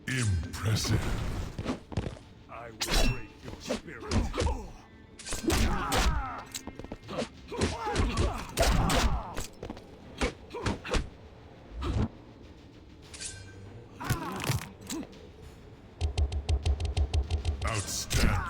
Impressive. I will break your spirit. Outstanding.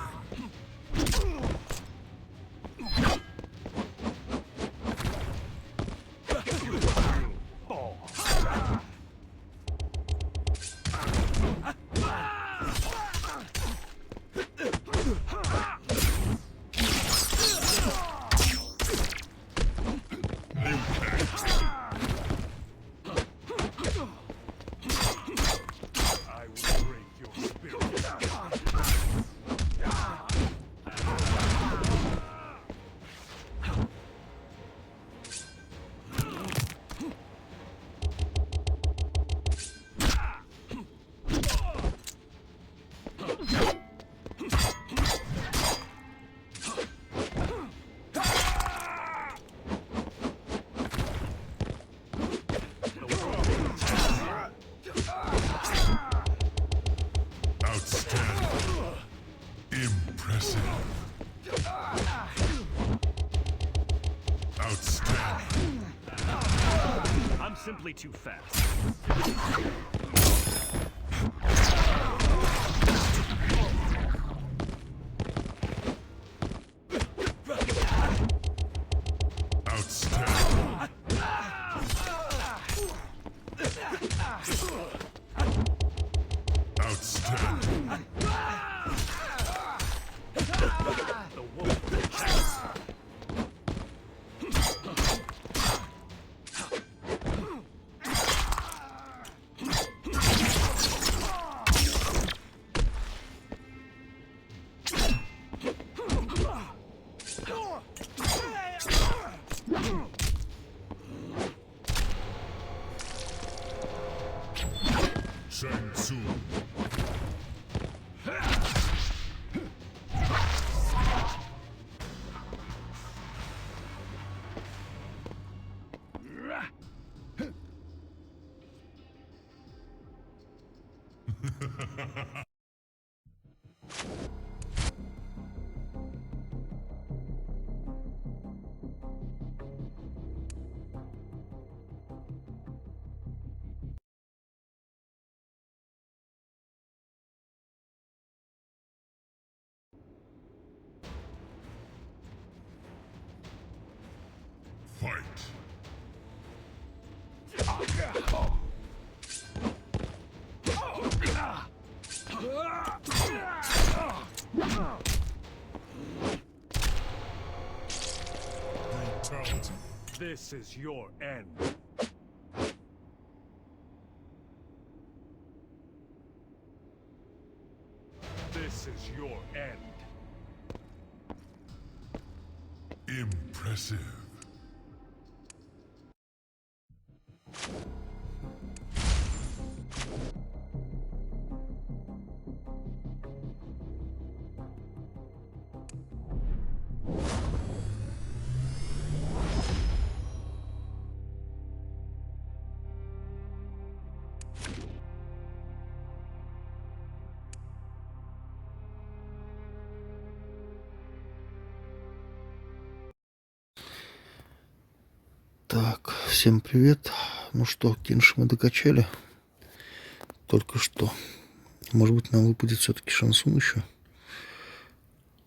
Simply too fast. This is your end. This is your end. Impressive. Так, всем привет. Ну что, Кинши мы докачали. Только что. Может быть, нам выпадет все-таки шансун еще.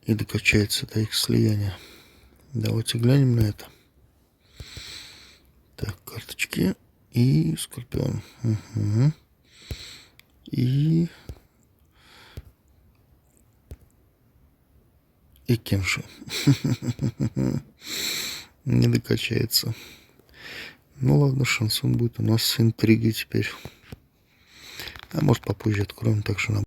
И докачается до их слияния. Давайте глянем на это. Так, карточки и Скорпион. Угу. И Кенши. Не докачается. Ну ладно, шансон будет у нас с интригой теперь. А может попозже откроем также на